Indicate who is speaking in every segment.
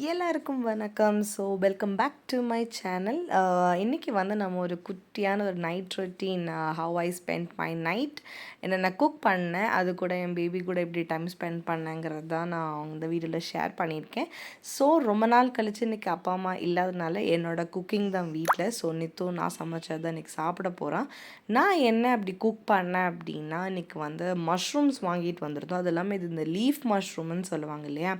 Speaker 1: எல்லாருக்கும் வணக்கம். So welcome back to my channel. இன்றைக்கி வந்து நம்ம ஒரு குட்டியான ஒரு night routine, how I spend my night, என்னென்ன குக் பண்ணேன், அது கூட என் பேபி கூட எப்படி டைம் ஸ்பெண்ட் பண்ணேங்கிறது தான் நான் இந்த வீடியோவில் ஷேர் பண்ணியிருக்கேன். ஸோ ரொம்ப நாள் கழித்து இன்றைக்கி அப்பா அம்மா இல்லாததுனால என்னோடய குக்கிங் தான் வீட்டில். ஸோ நித்தும் நான் சமைச்சது தான் இன்றைக்கி சாப்பிட போகிறேன். நான் என்ன அப்படி குக் பண்ணேன் அப்படின்னா, இன்றைக்கி வந்து மஷ்ரூம்ஸ் வாங்கிட்டு வந்திருந்தோம். அது இல்லாமல் இது இந்த லீஃப் மஷ்ரூம்னு சொல்லுவாங்க இல்லையா.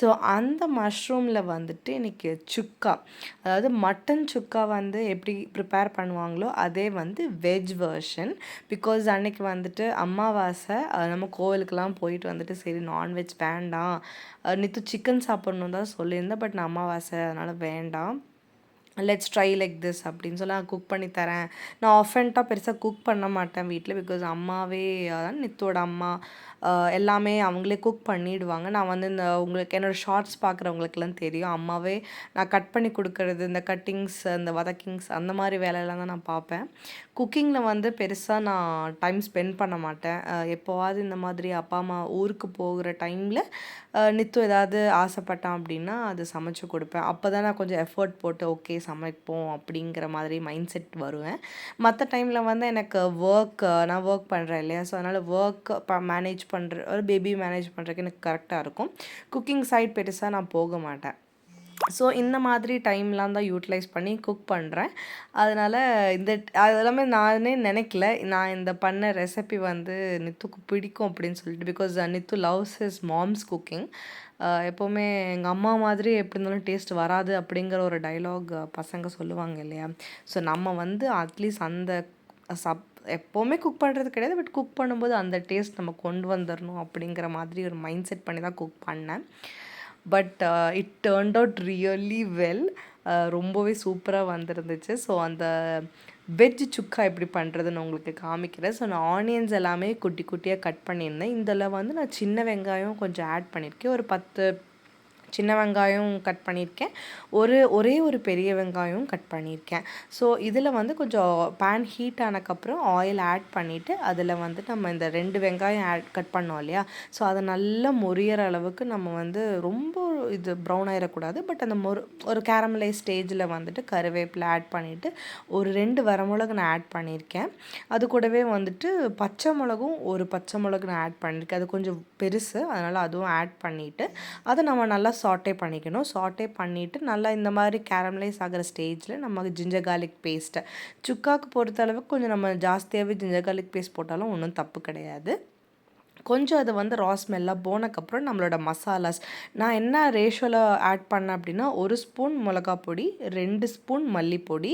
Speaker 1: ஸோ அந்த மஷ்ரூமில் வந்துட்டு இன்றைக்கி சுக்கா, அதாவது மட்டன் சுக்கா வந்து எப்படி ப்ரிப்பேர் பண்ணுவாங்களோ அதே வந்து வெஜ் வெர்ஷன். பிகாஸ் அன்றைக்கி வந்துட்டு அமாவாசை, நம்ம கோவிலுக்கெலாம் போயிட்டு வந்துட்டு சரி நான்வெஜ் வேண்டாம், நித்து சிக்கன் சாப்பிட்ணும் தான் சொல்லியிருந்தேன். பட் நான் அமாவாசை அதனால் வேண்டாம், லெட்ஸ் ட்ரை லைக் திஸ் அப்படின்னு சொல்லி நான் குக் பண்ணி தரேன். நான் ஆஃபென்ட்டாக பெருசாக குக் பண்ண மாட்டேன் வீட்டில். பிகாஸ் அம்மாவே, நித்தோட அம்மா எல்லாமே அவங்களே குக் பண்ணிவிடுவாங்க. நான் வந்து இந்த உங்களுக்கு என்னோடய ஷார்ட்ஸ் பார்க்குறவங்களுக்குலாம் தெரியும், அம்மாவே நான் கட் பண்ணி கொடுக்குறது, இந்த கட்டிங்ஸ், இந்த வதக்கிங்ஸ், அந்த மாதிரி வேலையெல்லாம் தான் நான் பார்ப்பேன். குக்கிங்கில் வந்து பெருசாக நான் டைம் ஸ்பெண்ட் பண்ண மாட்டேன். எப்போவாது இந்த மாதிரி அப்பா அம்மா ஊருக்கு போகிற டைமில் நித்து ஏதாவது ஆசைப்பட்டான் அப்படின்னா அது சமைச்சு கொடுப்பேன். அப்போ தான் நான் கொஞ்சம் எஃபர்ட் போட்டு ஓகே சமைப்போம் அப்படிங்கிற மாதிரி மைண்ட் செட் வருவேன். மற்ற டைமில் வந்து எனக்கு நான் ஒர்க் பண்ணுறேன் இல்லையா. ஸோ அதனால் ஒர்க் மேனேஜ் பண்ணுற ஒரு பேபி மேனேஜ் பண்ணுறதுக்கு எனக்கு கரெக்டாக இருக்கும். குக்கிங் சைட் பெருசாக நான் போக மாட்டேன். ஸோ இந்த மாதிரி டைம்லாம் தான் யூட்டிலைஸ் பண்ணி குக் பண்ணுறேன். அதனால் அது எல்லாமே நானே நினைக்கல, நான் இந்த பண்ண ரெசிபி வந்து நித்துக்கு பிடிக்கும் அப்படின்னு சொல்லிட்டு. Because Nithu loves his moms cooking. எப்போவுமே எங்கள் அம்மா மாதிரி எப்படி இருந்தாலும் டேஸ்ட் வராது அப்படிங்கிற ஒரு டைலாக் பசங்க சொல்லுவாங்க இல்லையா. ஸோ நம்ம வந்து அட்லீஸ்ட் அந்த எப்போவுமே குக் பண்ணுறது கிடையாது, பட் குக் பண்ணும்போது அந்த டேஸ்ட் நம்ம கொண்டு வந்துடணும் அப்படிங்கிற மாதிரி ஒரு மைண்ட் செட் பண்ணி தான் குக் பண்ணேன். But it turned out really well. ரொம்பவே சூப்பராக வந்துருந்துச்சு. ஸோ அந்த வெஜ் சுக்கா எப்படி பண்ணுறதுன்னு உங்களுக்கு காமிக்கிறேன். ஸோ நான் ஆனியன்ஸ் எல்லாமே குட்டி குட்டியாக கட் பண்ணியிருந்தேன். இதில் வந்து நான் சின்ன வெங்காயம் கொஞ்சம் ஆட் பண்ணியிருக்கேன். ஒரு 10 சின்ன வெங்காயம் கட் பண்ணியிருக்கேன். ஒரே ஒரு பெரிய வெங்காயம் கட் பண்ணியிருக்கேன். ஸோ இதில் வந்து கொஞ்சம் பேன் ஹீட் ஆனதுக்கப்புறம் ஆயில் ஆட் பண்ணிவிட்டு அதில் வந்து நம்ம இந்த 2 வெங்காயம் கட் பண்ணோம் இல்லையா. ஸோ அதை நல்லா மொரியற அளவுக்கு நம்ம வந்து ரொம்ப இது ப்ரௌன் ஆகிடக்கூடாது. பட் அந்த ஒரு கேரமலைஸ் ஸ்டேஜில் வந்துட்டு கருவேப்பிலை ஆட் பண்ணிவிட்டு ஒரு 2 வரமிளகு நான் ஆட் பண்ணியிருக்கேன். அது கூடவே வந்துட்டு பச்சை மிளகு நான் ஆட் பண்ணியிருக்கேன். அது கொஞ்சம் பெருசு, அதனால் அதுவும் ஆட் பண்ணிவிட்டு அதை நம்ம நல்லா சாட்டே பண்ணிக்கணும். சாட்டே பண்ணிவிட்டு நல்லா இந்த மாதிரி கேரமலைஸ் ஆகிற ஸ்டேஜில் நம்ம ஜிஞ்சர் கார்லிக் பேஸ்ட்டை, சுக்காவுக்கு பொறுத்த அளவுக்கு கொஞ்சம் நம்ம ஜாஸ்தியாகவே ஜிஞ்சர் கார்லிக் பேஸ்ட் போட்டாலும் ஒன்றும் தப்பு கிடையாது. கொஞ்சம் அது வந்து ரா ஸ்மெல்லாக போனக்கப்புறம் நம்மளோட மசாலாஸ் நான் என்ன ரேஷியோவில் ஆட் பண்ணேன் அப்படின்னா, 1 ஸ்பூன் மிளகா பொடி, 2 ஸ்பூன் மல்லிப்பொடி,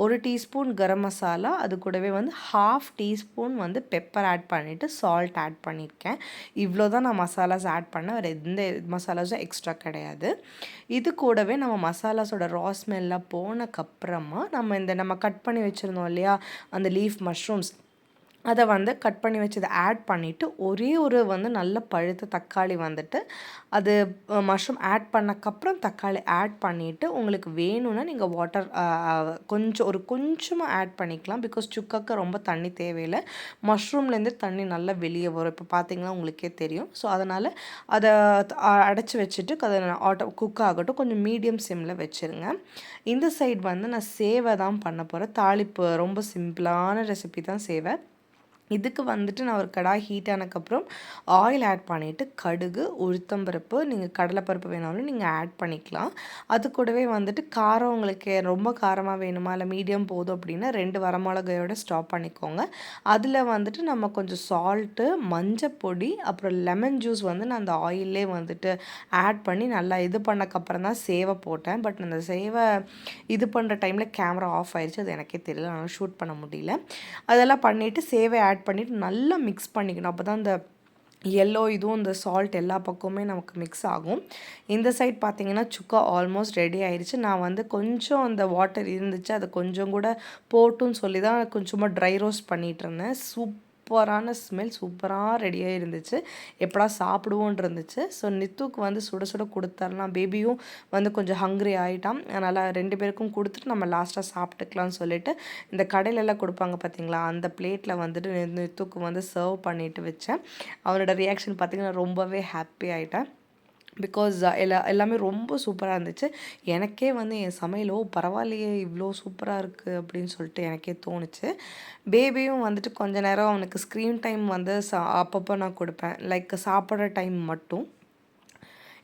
Speaker 1: 1 டீஸ்பூன் கரம் மசாலா, அது கூடவே வந்து 1/2 டீஸ்பூன் வந்து பெப்பர் ஆட் பண்ணிவிட்டு சால்ட் ஆட் பண்ணியிருக்கேன். இவ்வளோ தான் நான் மசாலாஸ் ஆட் பண்ணேன். வேறு எந்த மசாலாஸும் எக்ஸ்ட்ரா கிடையாது. இது கூடவே நம்ம மசாலாஸோட ரா ஸ்மெல்லாம் போனக்கப்புறமா நம்ம கட் பண்ணி வச்சுருந்தோம் இல்லையா அந்த லீஃப் மஷ்ரூம்ஸ், அதை வந்து கட் பண்ணி வச்சதை ஆட் பண்ணிவிட்டு ஒரே ஒரு வந்து நல்ல பழுத்த தக்காளி வந்துட்டு அது மஷ்ரூம் ஆட் பண்ணக்கப்புறம் தக்காளி ஆட் பண்ணிவிட்டு உங்களுக்கு வேணும்னா நீங்கள் வாட்டர் கொஞ்சமாக ஆட் பண்ணிக்கலாம். பிகாஸ் சுக்காக்கு ரொம்ப தண்ணி தேவையில்லை, மஷ்ரூம்லேருந்து தண்ணி நல்லா வெளியே வரும். இப்போ பார்த்தீங்கன்னா உங்களுக்கே தெரியும். ஸோ அதனால் அதை அடைச்சி வச்சுட்டு அதை குக் ஆகட்டும். கொஞ்சம் மீடியம் சிம்மில் வச்சுருங்க. இந்த சைடு வந்து நான் சேவை தான் பண்ண போகிறேன். தாளிப்பு ரொம்ப சிம்பிளான ரெசிபி தான் சேவை. இதுக்கு வந்துட்டு நான் ஒரு கடாய் ஹீட் ஆனதுக்கப்புறம் ஆயில் ஆட் பண்ணிவிட்டு கடுகு, உளுத்தம்பருப்பு, நீங்கள் கடலைப்பருப்பு வேணாலும் நீங்கள் ஆட் பண்ணிக்கலாம். அது கூடவே வந்துட்டு காரம் உங்களுக்கு ரொம்ப காரமாக வேணுமா இல்லை மீடியம் போதும் அப்படின்னா 2 வரமிளகாயோட ஸ்டாப் பண்ணிக்கோங்க. அதில் வந்துட்டு நம்ம கொஞ்சம் சால்ட்டு, மஞ்சப்பொடி, அப்புறம் லெமன் ஜூஸ் வந்து நான் அந்த ஆயிலே வந்துட்டு ஆட் பண்ணி நல்லா இது பண்ணக்கப்புறம் தான் சேவை போட்டேன். பட் அந்த சேவை இது பண்ணுற டைமில் கேமரா ஆஃப் ஆயிடுச்சு, அது எனக்கே தெரியல, அதனால் ஷூட் பண்ண முடியல. அதெல்லாம் பண்ணிவிட்டு சேவை ஆட் பண்ணிவிட்டு நல்லா மிக்ஸ் பண்ணிக்கணும். அப்போ தான் இந்த இதுவும் இந்த சால்ட் எல்லா பக்கமுமே நமக்கு மிக்ஸ் ஆகும். இந்த சைட் பார்த்திங்கன்னா சுக்கா ஆல்மோஸ்ட் ரெடி ஆயிடுச்சு. நான் வந்து கொஞ்சம் அந்த வாட்டர் இருந்துச்சு, அதை கொஞ்சம் கூட போட்டுன்னு சொல்லி தான் கொஞ்சமாக ட்ரை ரோஸ்ட் பண்ணிகிட்டு இருந்தேன். சூப்பரான ஸ்மெல், சூப்பராக ரெடியாக இருந்துச்சு. எப்படா சாப்பிடுவோன்னு இருந்துச்சு. ஸோ நித்துக்கு வந்து சுட சுட கொடுத்தரலாம். பேபியும் வந்து கொஞ்சம் ஹங்க்ரி ஆகிட்டான். அதனால் 2 பேருக்கும் கொடுத்துட்டு நம்ம லாஸ்ட்டாக சாப்பிட்டுக்கலாம்னு சொல்லிட்டு இந்த கடையிலெல்லாம் கொடுப்பாங்க பார்த்தீங்களா, அந்த பிளேட்டில் வந்துட்டு நித்துக்கு வந்து சர்வ் பண்ணிவிட்டு வச்சேன். அவனோட ரியாக்ஷன் பார்த்திங்கன்னா ரொம்பவே ஹாப்பி ஆகிட்டேன். பிகாஸ் எல்லாமே ரொம்ப சூப்பராக இருந்துச்சு. எனக்கே வந்து என் சமையல் பரவாயில்லையே இவ்வளோ சூப்பராக இருக்குது அப்படின்னு சொல்லிட்டு எனக்கே தோணுச்சு. பேபியும் வந்துட்டு கொஞ்ச நேரம் அவனுக்கு ஸ்க்ரீன் டைம் வந்து அப்பப்போ நான் கொடுப்பேன். லைக் சாப்பிட்ற டைம் மட்டும்.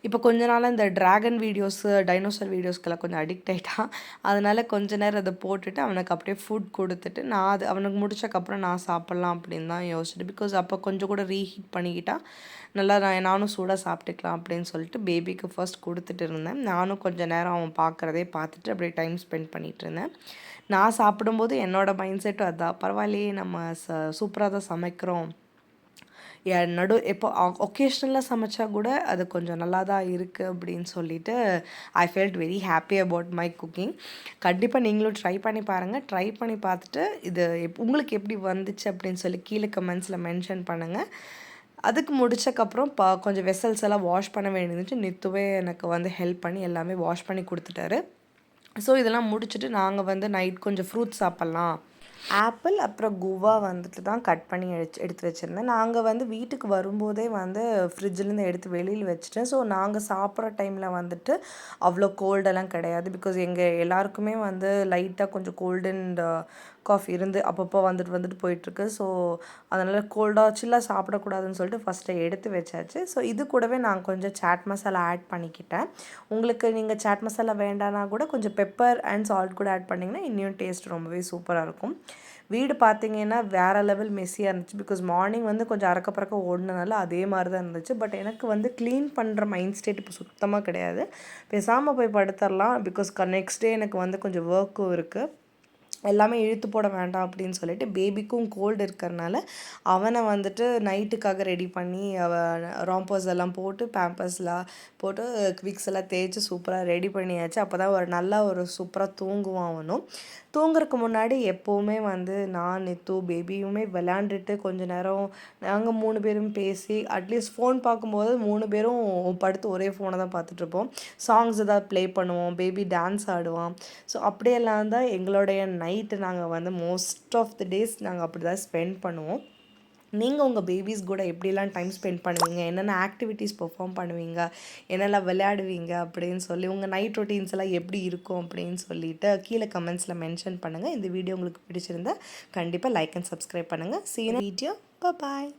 Speaker 1: இப்போ கொஞ்ச நாளாக இந்த ட்ராகன் வீடியோஸு, டைனோசர் வீடியோஸ்க்கெல்லாம் கொஞ்சம் அடிக்ட் ஆகிட்டான். அதனால் கொஞ்ச நேரம் அதை போட்டுட்டு அவனுக்கு அப்படியே ஃபுட் கொடுத்துட்டு நான் அது அவனுக்கு முடிச்சக்கப்புறம் நான் சாப்பிட்லாம் அப்படின்னு தான் யோசிச்சுட்டு, பிகாஸ் அப்போ கொஞ்சம் கூட ரீஹீட் பண்ணிக்கிட்டா நல்லா நானும் சூடாக சாப்பிட்டுக்கலாம் அப்படின்னு சொல்லிட்டு பேபிக்கு ஃபர்ஸ்ட் கொடுத்துட்டு இருந்தேன். நானும் கொஞ்சம் நேரம் அவன் பார்க்குறதே பார்த்துட்டு அப்படியே டைம் ஸ்பெண்ட் பண்ணிகிட்டு இருந்தேன். நான் சாப்பிடும்போது என்னோடய மைண்ட் செட்டும் அதான், பரவாயில்லையே நம்ம சூப்பராக தான் சமைக்கிறோம், எப்போ ஒகேஷ்னலாக சமைச்சா கூட அது கொஞ்சம் நல்லா தான் இருக்குது அப்படின்னு சொல்லிட்டு I felt very happy about my cooking. கண்டிப்பாக நீங்களும் ட்ரை பண்ணி பாருங்கள். ட்ரை பண்ணி பார்த்துட்டு இது உங்களுக்கு எப்படி வந்துச்சு அப்படின்னு சொல்லி கீழே கமெண்ட்ஸில் மென்ஷன் பண்ணுங்கள். அதுக்கு முடிச்சக்கப்புறம் கொஞ்சம் வெசல்ஸ் எல்லாம் வாஷ் பண்ண வேண்டியிருந்துச்சு. நித்துவே எனக்கு வந்து ஹெல்ப் பண்ணி எல்லாமே வாஷ் பண்ணி கொடுத்துட்டாரு. ஸோ இதெல்லாம் முடிச்சுட்டு நாங்கள் வந்து நைட் கொஞ்சம் ஃப்ரூட்ஸ் சாப்பிட்லாம். ஆப்பிள் அப்புறம் குவா வந்துட்டு தான் கட் பண்ணி எடுத்து வச்சுருந்தேன். நாங்கள் வந்து வீட்டுக்கு வரும்போதே வந்து ஃப்ரிட்ஜிலேருந்து எடுத்து வெளியில் வச்சுட்டேன். ஸோ நாங்கள் சாப்பிட்ற டைமில் வந்துட்டு அவ்வளோ கோல்டெல்லாம் கிடையாது. பிகாஸ் எங்கள் எல்லாருக்குமே வந்து லைட்டாக கொஞ்சம் கோல்டு அண்ட் காஃப் இருந்து அப்பப்போ வந்துட்டு போயிட்டுருக்கு. ஸோ அதனால் கோல்டாக சில்லாக சாப்பிடக்கூடாதுன்னு சொல்லிட்டு ஃபஸ்ட்டு எடுத்து வச்சாச்சு. ஸோ இது கூடவே நான் கொஞ்சம் சாட் மசாலா ஆட் பண்ணிக்கிட்டேன். உங்களுக்கு நீங்கள் சாட் மசாலா வேண்டானா கூட கொஞ்சம் பெப்பர் அண்ட் சால்ட் கூட ஆட் பண்ணிங்கன்னா இன்னும் டேஸ்ட் ரொம்பவே சூப்பராக இருக்கும். வீடு பார்த்திங்கன்னா வேறு லெவல் மெஸ்ஸியாக இருந்துச்சு. பிகாஸ் மார்னிங் வந்து கொஞ்சம் அறக்க பறக்க ஓடினனால அதே மாதிரி தான் இருந்துச்சு. பட் எனக்கு வந்து க்ளீன் பண்ணுற மைண்ட் ஸ்டேட் இப்போ சுத்தமாக கிடையாது. பேசாமல் போய் படுத்துடலாம். பிகாஸ் நெக்ஸ்ட் டே எனக்கு வந்து கொஞ்சம் ஒர்க்கும் இருக்குது. எல்லாமே இழுத்து போட வேண்டாம் அப்படின்னு சொல்லிட்டு பேபிக்கும் கோல்டு இருக்கிறனால அவனை வந்துட்டு நைட்டுக்காக ரெடி பண்ணி ராம்பர்ஸ் எல்லாம் போட்டு பேம்பர்ஸ்லாம் போட்டு குவிக்ஸ் எல்லாம் தேய்ச்சி சூப்பராக ரெடி பண்ணியாச்சு. அப்போ தான் ஒரு சூப்பராக தூங்குவான். அவனும் தூங்குறதுக்கு முன்னாடி எப்போவுமே வந்து நான் நித்து பேபியுமே விளையாண்டுட்டு கொஞ்ச நேரம் நாங்கள் 3 பேரும் பேசி அட்லீஸ்ட் ஃபோன் பார்க்கும்போது 3 பேரும் படுத்து ஒரே ஃபோனை தான் பார்த்துட்ருப்போம். சாங்ஸ் ஏதாவது ப்ளே பண்ணுவோம், பேபி டான்ஸ் ஆடுவான். ஸோ அப்படியெல்லாம் தான் எங்களுடைய நைட்டு நாங்கள் வந்து மோஸ்ட் ஆஃப் தி டேஸ் நாங்கள் அப்படி தான் ஸ்பெண்ட் பண்ணுவோம். நீங்கள் உங்கள் பேபிஸ் கூட எப்படிலாம் டைம் ஸ்பெண்ட் பண்ணுவீங்க, என்னென்ன ஆக்டிவிட்டீஸ் பெர்ஃபார்ம் பண்ணுவீங்க, என்னெல்லாம் விளையாடுவீங்க அப்படின்னு சொல்லி உங்கள் நைட் ரொட்டீன்ஸ் எல்லாம் எப்படி இருக்கும் அப்படின்னு சொல்லிட்டு கீழே கமெண்ட்ஸில் மென்ஷன் பண்ணுங்கள். இந்த வீடியோ உங்களுக்கு பிடிச்சிருந்தா கண்டிப்பாக லைக் அண்ட் சப்ஸ்கிரைப் பண்ணுங்கள். See you in the video. Bye bye.